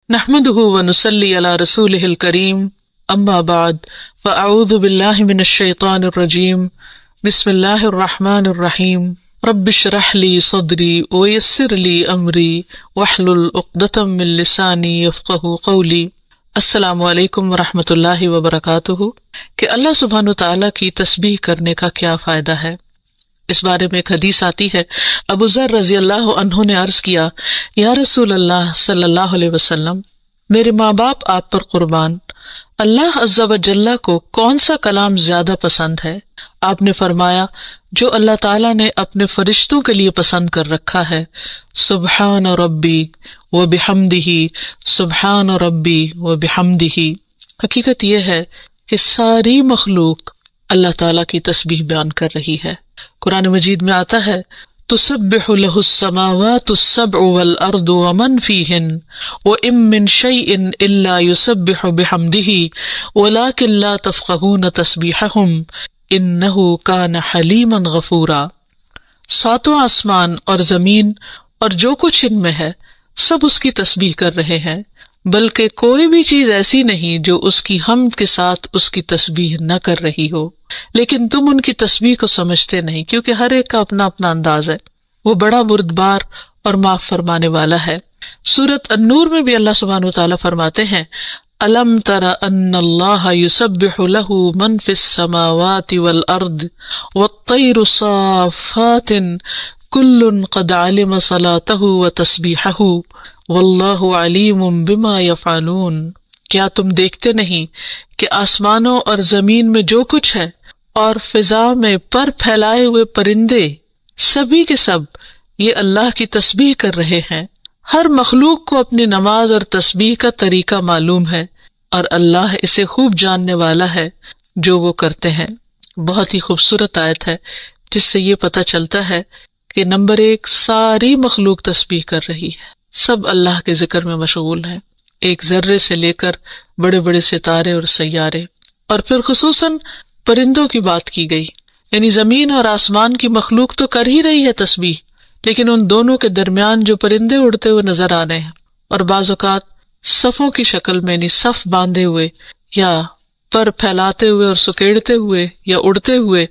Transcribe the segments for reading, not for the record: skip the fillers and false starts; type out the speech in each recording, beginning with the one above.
نحمده ونصلي على رسوله الكريم اما بعد فاعوذ بالله من الشيطان الرجيم بسم الله الرحمن الرحيم رب اشرح لي صدري ويسر لي امري واحلل عقدة من لساني يفقهوا قولي۔ السلام علیکم ورحمۃ اللہ وبرکاتہ۔ کہ اللہ سبحانہ وتعالیٰ کی تسبیح کرنے کا کیا فائدہ ہے، اس بارے میں ایک حدیث آتی ہے۔ ابو ذر رضی اللہ عنہ نے عرض کیا، یا رسول اللہ صلی اللہ علیہ وسلم، میرے ماں باپ آپ پر قربان، اللہ عز و جل کو کون سا کلام زیادہ پسند ہے؟ آپ نے فرمایا، جو اللہ تعالیٰ نے اپنے فرشتوں کے لیے پسند کر رکھا ہے، سبحان ربی و بحمدہ، سبحان ربی و بحمدہ۔ حقیقت یہ ہے کہ ساری مخلوق اللہ تعالیٰ کی تسبیح بیان کر رہی ہے۔ قرآن مجید میں آتا ہے، تسبح له السماوات السبع والارض ومن فیہن وان من شیء الا یسبح بحمدہ ولکن لا تفقہون تسبیحہم انہ کان حلیما غفورا۔ ساتوں آسمان اور زمین اور جو کچھ ان میں ہے سب اس کی تسبیح کر رہے ہیں، بلکہ کوئی بھی چیز ایسی نہیں جو اس کی حمد کے ساتھ اس کی تسبیح نہ کر رہی ہو، لیکن تم ان کی تسبیح کو سمجھتے نہیں، کیونکہ ہر ایک کا اپنا اپنا انداز ہے۔ وہ بڑا بردبار اور معاف فرمانے والا ہے۔ سورۃ النور میں بھی اللہ سبحانہ وتعالیٰ فرماتے ہیں، الم تر ان اللہ یسبح له من فی السماوات والارض والطیر صافات کل قد علم صلاتہ وتسبیحہ واللہ علیم بما یفعلون۔ کیا تم دیکھتے نہیں کہ آسمانوں اور زمین میں جو کچھ ہے اور فضا میں پر پھیلائے ہوئے پرندے سبھی کے سب یہ اللہ کی تسبیح کر رہے ہیں۔ ہر مخلوق کو اپنی نماز اور تسبیح کا طریقہ معلوم ہے اور اللہ اسے خوب جاننے والا ہے جو وہ کرتے ہیں۔ بہت ہی خوبصورت آیت ہے جس سے یہ پتہ چلتا ہے کہ نمبر ایک، ساری مخلوق تسبیح کر رہی ہے، سب اللہ کے ذکر میں مشغول ہیں، ایک ذرے سے لے کر بڑے بڑے ستارے اور سیارے۔ اور پھر خصوصاً پرندوں کی بات کی گئی، یعنی زمین اور آسمان کی مخلوق تو کر ہی رہی ہے تسبیح، لیکن ان دونوں کے درمیان جو پرندے اڑتے ہوئے نظر آ رہے ہیں اور بعض اوقات صفوں کی شکل میں، یعنی صف باندھے ہوئے یا پر پھیلاتے ہوئے اور سکیڑتے ہوئے یا اڑتے ہوئے،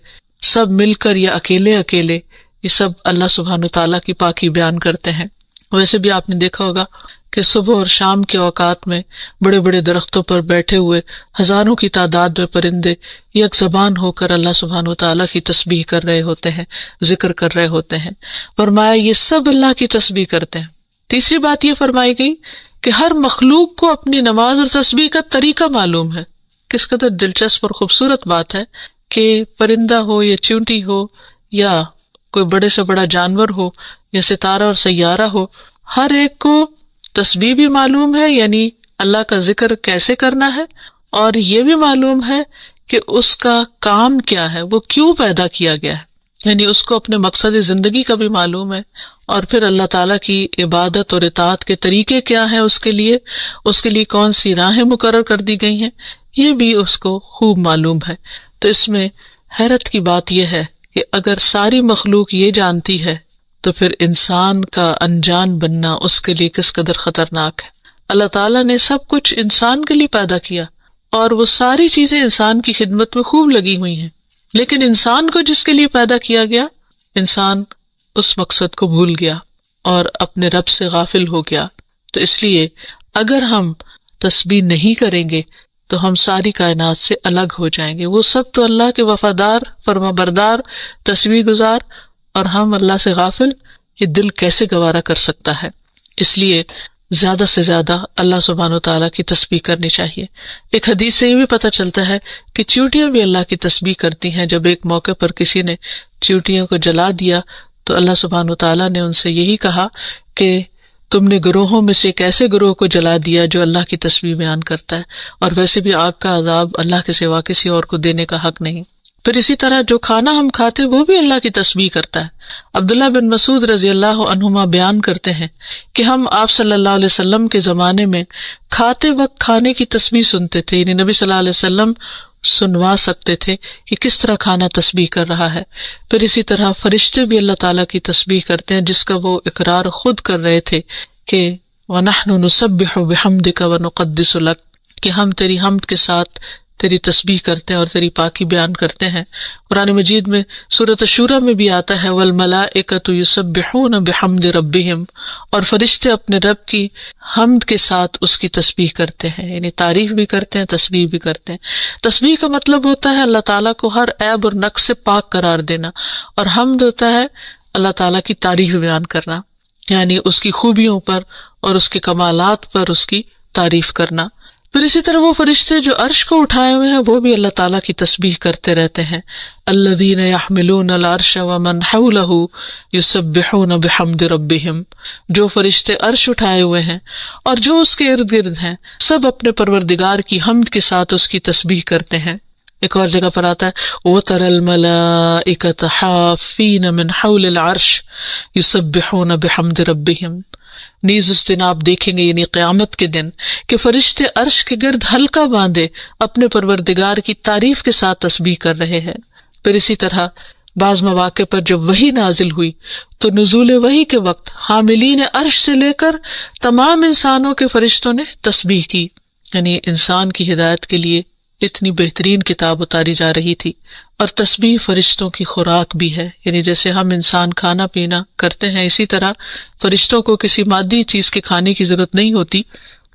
سب مل کر یا اکیلے اکیلے، یہ سب اللہ سبحانہ تعالیٰ کی پاکی بیان کرتے ہیں۔ ویسے بھی آپ نے دیکھا ہوگا کہ صبح اور شام کے اوقات میں بڑے بڑے درختوں پر بیٹھے ہوئے ہزاروں کی تعداد میں پرندے یک زبان ہو کر اللہ سبحانہ وتعالیٰ کی تسبیح کر رہے ہوتے ہیں، ذکر کر رہے ہوتے ہیں۔ فرمایا یہ سب اللہ کی تسبیح کرتے ہیں۔ تیسری بات یہ فرمائی گئی کہ ہر مخلوق کو اپنی نماز اور تسبیح کا طریقہ معلوم ہے۔ کس قدر دلچسپ اور خوبصورت بات ہے کہ پرندہ ہو یا چیونٹی ہو یا کوئی بڑے سے بڑا جانور ہو یا ستارہ اور سیارہ ہو، ہر ایک کو تسبیح بھی معلوم ہے، یعنی اللہ کا ذکر کیسے کرنا ہے، اور یہ بھی معلوم ہے کہ اس کا کام کیا ہے، وہ کیوں پیدا کیا گیا ہے، یعنی اس کو اپنے مقصد زندگی کا بھی معلوم ہے، اور پھر اللہ تعالیٰ کی عبادت اور اطاعت کے طریقے کیا ہیں، اس کے لیے کون سی راہیں مقرر کر دی گئی ہیں، یہ بھی اس کو خوب معلوم ہے۔ تو اس میں حیرت کی بات یہ ہے کہ اگر ساری مخلوق یہ جانتی ہے تو پھر انسان کا انجان بننا اس کے لیے کس قدر خطرناک ہے۔ اللہ تعالیٰ نے سب کچھ انسان کے لیے پیدا کیا اور وہ ساری چیزیں انسان کی خدمت میں خوب لگی ہوئی ہیں، لیکن انسان کو جس کے لیے پیدا کیا گیا، انسان اس مقصد کو بھول گیا اور اپنے رب سے غافل ہو گیا۔ تو اس لیے اگر ہم تسبیح نہیں کریں گے تو ہم ساری کائنات سے الگ ہو جائیں گے۔ وہ سب تو اللہ کے وفادار، فرما بردار، تسبیح گزار، اور ہم اللہ سے غافل، یہ دل کیسے گوارا کر سکتا ہے؟ اس لیے زیادہ سے زیادہ اللہ سبحانہ وتعالیٰ کی تسبیح کرنی چاہیے۔ ایک حدیث سے یہ بھی پتہ چلتا ہے کہ چیونٹیاں بھی اللہ کی تسبیح کرتی ہیں۔ جب ایک موقع پر کسی نے چیونٹیوں کو جلا دیا تو اللہ سبحانہ وتعالیٰ نے ان سے یہی کہا کہ تم نے گروہوں میں سے ایک ایسے گروہ کو جلا دیا جو اللہ کی تسبیح بیان کرتا ہے، اور ویسے بھی آگ کا عذاب اللہ کے سوا کسی اور کو دینے کا حق نہیں۔ پھر اسی طرح جو کھانا ہم کھاتے وہ بھی اللہ کی تسبیح کرتا ہے۔ عبداللہ بن مسعود رضی اللہ عنہما بیان کرتے ہیں کہ ہم آپ صلی اللہ علیہ وسلم کے زمانے میں کھاتے وقت کھانے کی تسبیح سنتے تھے، یعنی نبی صلی اللہ علیہ وسلم سنوا سکتے تھے کہ کس طرح کھانا تسبیح کر رہا ہے۔ پھر اسی طرح فرشتے بھی اللہ تعالیٰ کی تسبیح کرتے ہیں، جس کا وہ اقرار خود کر رہے تھے کہ وَنَحْنُ نُسَبِّحُ بِحَمْدِكَ وَنُقَدِّسُ لَكَ، کہ ہم تیری حمد کے ساتھ تیری تسبیح کرتے ہیں اور تیری پاکی بیان کرتے ہیں۔ قرآن مجید میں سورۃ الشورى میں بھی آتا ہے وَالْمَلَائِكَةُ يُسَبِّحُونَ بِحَمْدِ رَبِّهِمْ، اور فرشتے اپنے رب کی حمد کے ساتھ اس کی تسبیح کرتے ہیں، یعنی تعریف بھی کرتے ہیں، تسبیح بھی کرتے ہیں۔ تسبیح کا مطلب ہوتا ہے اللہ تعالیٰ کو ہر عیب اور نقص سے پاک قرار دینا، اور حمد ہوتا ہے اللہ تعالیٰ کی تعریف بیان کرنا، یعنی اس کی خوبیوں پر اور اس کے کمالات پر اس کی تعریف کرنا۔ پھر اسی طرح وہ فرشتے جو عرش کو اٹھائے ہوئے ہیں وہ بھی اللہ تعالیٰ کی تسبیح کرتے رہتے ہیں۔ الذین یحملون العرش ومن حولہ یسبحون بحمد ربہم، جو فرشتے عرش اٹھائے ہوئے ہیں اور جو اس کے ارد گرد ہیں سب اپنے پروردگار کی حمد کے ساتھ اس کی تسبیح کرتے ہیں۔ ایک اور جگہ پر آتا ہے وَتَرَى الْمَلَائِكَةَ حَافِّينَ مِنْ حَوْلِ الْعَرْشِ يُسَبِّحُونَ بِحَمْدِ رَبِّهِمْ، نیز اس دن آپ دیکھیں گے یعنی قیامت کے دن کہ فرشتے عرش کے گرد حلقہ باندھے اپنے پروردگار کی تعریف کے ساتھ تسبیح کر رہے ہیں۔ پھر اسی طرح بعض مواقع پر جب وحی نازل ہوئی تو نزول وحی کے وقت حاملین عرش سے لے کر تمام انسانوں کے فرشتوں نے تسبیح کی، یعنی انسان کی ہدایت کے لیے اتنی بہترین کتاب اتاری جا رہی تھی۔ اور تسبیح فرشتوں کی خوراک بھی ہے، یعنی جیسے ہم انسان کھانا پینا کرتے ہیں اسی طرح فرشتوں کو کسی مادی چیز کے کھانے کی ضرورت نہیں ہوتی،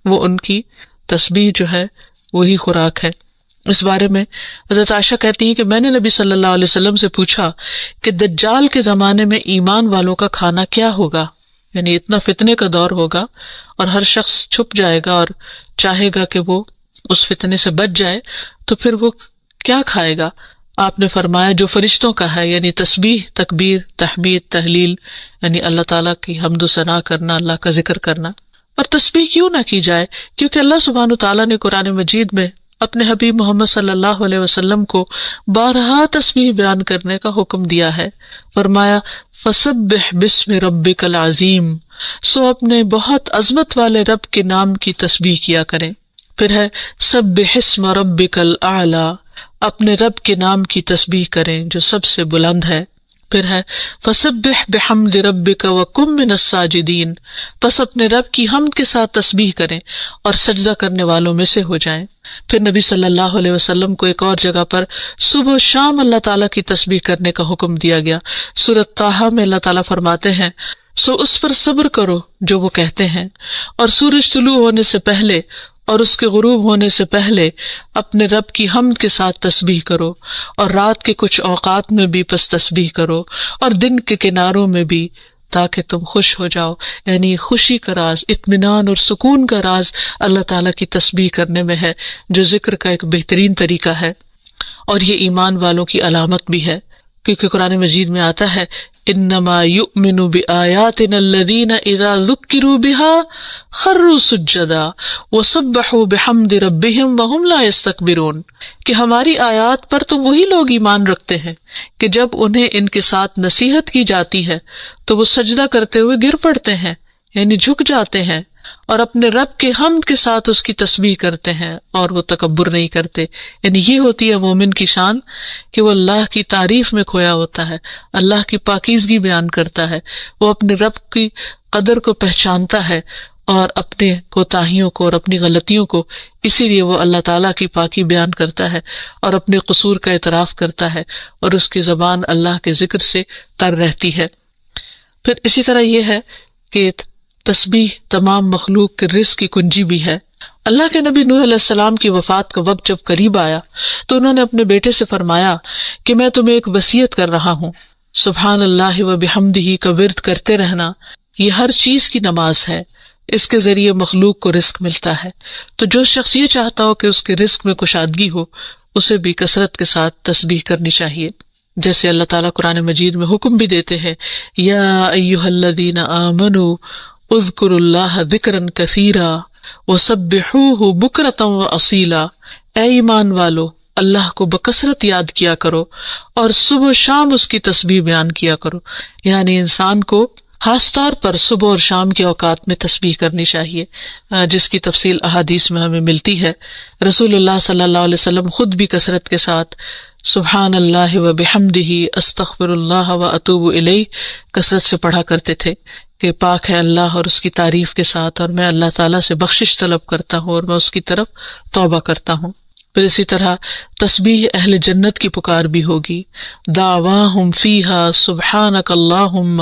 وہ ان کی تسبیح جو ہے وہی خوراک ہے۔ اس بارے میں حضرت عائشہ کہتی ہیں کہ میں نے نبی صلی اللہ علیہ وسلم سے پوچھا کہ دجال کے زمانے میں ایمان والوں کا کھانا کیا ہوگا، یعنی اتنا فتنے کا دور ہوگا اور ہر شخص چھپ جائے گا اور چاہے گا کہ وہ اس فتنے سے بچ جائے، تو پھر وہ کیا کھائے گا؟ آپ نے فرمایا جو فرشتوں کا ہے، یعنی تسبیح، تکبیر، تحمید، تحلیل، یعنی اللہ تعالیٰ کی حمد و ثنا کرنا، اللہ کا ذکر کرنا۔ اور تسبیح کیوں نہ کی جائے؟ کیونکہ اللہ سبحانہ تعالیٰ نے قرآن مجید میں اپنے حبیب محمد صلی اللہ علیہ وسلم کو بارہا تسبیح بیان کرنے کا حکم دیا ہے۔ فرمایا فسبح بسم ربک العظیم، سو اپنے بہت عظمت والے رب کے نام کی تسبیح کیا کریں۔ پھر ہے سبح اسم ربک الاعلی، اپنے رب کے نام کی تسبیح کریں جو سب سے بلند ہے۔ پھر ہے فسبح بحمد ربک وکن من الساجدین، پس اپنے رب کی حمد کے ساتھ تسبیح کریں اور سجدہ کرنے والوں میں سے ہو جائیں۔ پھر نبی صلی اللہ علیہ وسلم کو ایک اور جگہ پر صبح و شام اللہ تعالیٰ کی تسبیح کرنے کا حکم دیا گیا۔ سورۃ طٰہٰ میں اللہ تعالیٰ فرماتے ہیں سو اس پر صبر کرو جو وہ کہتے ہیں، اور سورج طلوع ہونے سے پہلے اور اس کے غروب ہونے سے پہلے اپنے رب کی حمد کے ساتھ تسبیح کرو، اور رات کے کچھ اوقات میں بھی پس تسبیح کرو، اور دن کے کناروں میں بھی، تاکہ تم خوش ہو جاؤ۔ یعنی خوشی کا راز، اطمینان اور سکون کا راز اللہ تعالیٰ کی تسبیح کرنے میں ہے، جو ذکر کا ایک بہترین طریقہ ہے، اور یہ ایمان والوں کی علامت بھی ہے، کیونکہ قرآن مجید میں آتا ہے انما یؤمن بآیاتنا الذین اذا ذکروا بها خروا سجدا وسبحوا بحمد ربهم وهم لا یستکبرون، کہ ہماری آیات پر تو وہی لوگ ایمان رکھتے ہیں کہ جب انہیں ان کے ساتھ نصیحت کی جاتی ہے تو وہ سجدہ کرتے ہوئے گر پڑتے ہیں، یعنی جھک جاتے ہیں، اور اپنے رب کے حمد کے ساتھ اس کی تسبیح کرتے ہیں اور وہ تکبر نہیں کرتے۔ یعنی یہ ہوتی ہے مومن کی شان کہ وہ اللہ کی تعریف میں کھویا ہوتا ہے، اللہ کی پاکیزگی بیان کرتا ہے، وہ اپنے رب کی قدر کو پہچانتا ہے اور اپنے کوتاہیوں کو اور اپنی غلطیوں کو، اسی لیے وہ اللہ تعالیٰ کی پاکی بیان کرتا ہے اور اپنے قصور کا اعتراف کرتا ہے، اور اس کی زبان اللہ کے ذکر سے تر رہتی ہے۔ پھر اسی طرح یہ ہے کہ تسبیح تمام مخلوق کے رزق کی کنجی بھی ہے۔ اللہ کے نبی نوح علیہ السلام کی وفات کا وقت جب قریب آیا تو انہوں نے اپنے بیٹے سے فرمایا کہ میں تمہیں ایک وصیت کر رہا ہوں، سبحان اللہ و بحمدہ کا ورد کرتے رہنا، یہ ہر چیز کی نماز ہے، اس کے ذریعے مخلوق کو رزق ملتا ہے، تو جو شخص یہ چاہتا ہو کہ اس کے رزق میں کشادگی ہو اسے بھی کثرت کے ساتھ تسبیح کرنی چاہیے، جیسے اللہ تعالیٰ قرآن مجید میں حکم بھی دیتے ہیں یا ایھا الذین آمنوا اذکروا اللہ ذکرا کثیرا وسبحوہ بکرۃ واصیلا، اے ایمان والو اللہ کو بکثرت یاد کیا کرو اور صبح و شام اس کی تسبیح بیان کیا کرو۔ یعنی انسان کو خاص طور پر صبح اور شام کے اوقات میں تسبیح کرنی چاہیے، جس کی تفصیل احادیث میں ہمیں ملتی ہے۔ رسول اللہ صلی اللہ علیہ وسلم خود بھی کثرت کے ساتھ سبحان اللہ و بحمدہ استغفر اللہ و اتوب الیہ کثرت سے پڑھا کرتے تھے، کہ پاک ہے اللہ اور اس کی تعریف کے ساتھ، اور میں اللہ تعالیٰ سے بخشش طلب کرتا ہوں اور میں اس کی طرف توبہ کرتا ہوں۔ پھر اسی طرح تسبیح اہل جنت کی پکار بھی ہوگی، دعواہم فیہا سبحانک اللہم،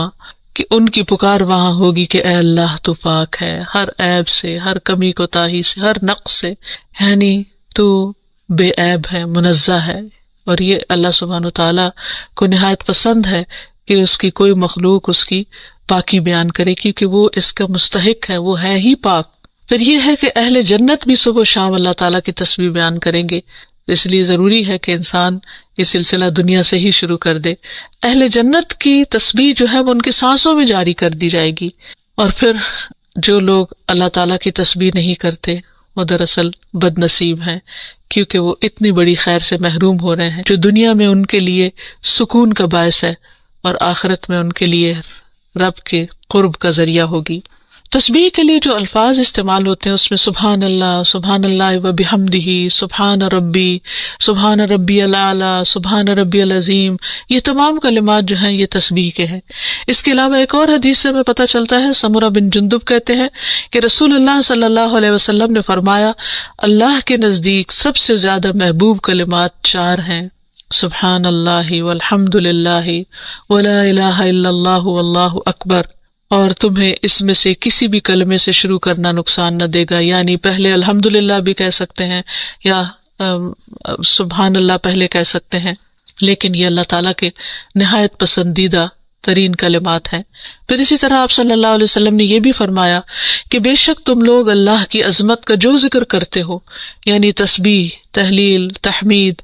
کہ ان کی پکار وہاں ہوگی کہ اے اللہ تو پاک ہے ہر عیب سے، ہر کمی کوتاہی سے، ہر نقص سے، یعنی تو بے عیب ہے، منزہ ہے۔ اور یہ اللہ سبحانہ وتعالیٰ کو نہایت پسند ہے کہ اس کی کوئی مخلوق اس کی پاکی بیان کرے، کیونکہ وہ اس کا مستحق ہے، وہ ہے ہی پاک۔ پھر یہ ہے کہ اہل جنت بھی صبح و شام اللہ تعالیٰ کی تسبیح بیان کریں گے، اس لیے ضروری ہے کہ انسان یہ سلسلہ دنیا سے ہی شروع کر دے۔ اہل جنت کی تسبیح جو ہے وہ ان کے سانسوں میں جاری کر دی جائے گی، اور پھر جو لوگ اللہ تعالیٰ کی تسبیح نہیں کرتے وہ دراصل بد نصیب ہیں، کیونکہ وہ اتنی بڑی خیر سے محروم ہو رہے ہیں جو دنیا میں ان کے لیے سکون کا باعث ہے اور آخرت میں ان کے لیے رب کے قرب کا ذریعہ ہوگی۔ تسبیح کے لیے جو الفاظ استعمال ہوتے ہیں اس میں سبحان اللہ و بحمدہ، سبحان ربی الاعلی، سبحان ربی العظیم، یہ تمام کلمات جو ہیں یہ تسبیح کے ہیں۔ اس کے علاوہ ایک اور حدیث سے ہمیں پتہ چلتا ہے، سمرہ بن جندب کہتے ہیں کہ رسول اللہ صلی اللہ علیہ وسلم نے فرمایا، اللہ کے نزدیک سب سے زیادہ محبوب کلمات 4 ہیں، سبحان اللہ والحمد للہ ولا الہ الا اللہ واللہ اکبر، اور تمہیں اس میں سے کسی بھی کلمے سے شروع کرنا نقصان نہ دے گا، یعنی پہلے الحمدللہ بھی کہہ سکتے ہیں یا سبحان اللہ پہلے کہہ سکتے ہیں، لیکن یہ اللہ تعالیٰ کے نہایت پسندیدہ ترین کلمات ہیں۔ پھر اسی طرح آپ صلی اللہ علیہ وسلم نے یہ بھی فرمایا کہ بے شک تم لوگ اللہ کی عظمت کا جو ذکر کرتے ہو، یعنی تسبیح، تحلیل، تحمید،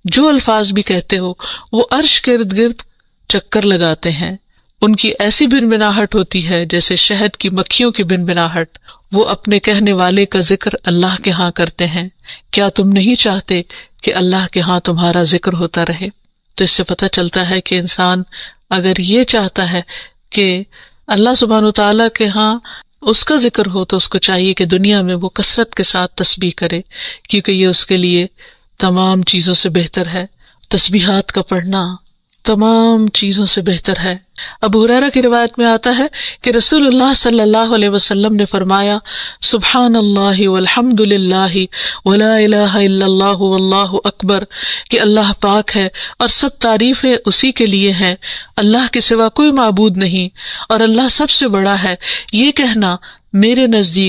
جو الفاظ بھی کہتے ہو، وہ عرش کے ارد گرد چکر لگاتے ہیں، ان کی ایسی بنبناہٹ ہوتی ہے جیسے شہد کی مکھیوں کی بنبناہٹ، وہ اپنے کہنے والے کا ذکر اللہ کے ہاں کرتے ہیں، کیا تم نہیں چاہتے کہ اللہ کے ہاں تمہارا ذکر ہوتا رہے؟ تو اس سے پتہ چلتا ہے کہ انسان اگر یہ چاہتا ہے کہ اللہ سبحانہ وتعالیٰ کے ہاں اس کا ذکر ہو تو اس کو چاہیے کہ دنیا میں وہ کثرت کے ساتھ تسبیح کرے، کیونکہ یہ اس کے لیے تمام چیزوں سے بہتر ہے۔ تسبیحات کا پڑھنا تمام چیزوں سے بہتر ہے۔ ابو ہریرہ کی روایت میں آتا ہے کہ رسول اللہ صلی اللہ علیہ وسلم نے فرمایا، سبحان اللہ والحمد للہ ولا الہ الا اللہ واللہ اکبر، کہ اللہ پاک ہے اور سب تعریفیں اسی کے لیے ہیں، اللہ کے سوا کوئی معبود نہیں اور اللہ سب سے بڑا ہے، یہ کہنا میرے نزدیک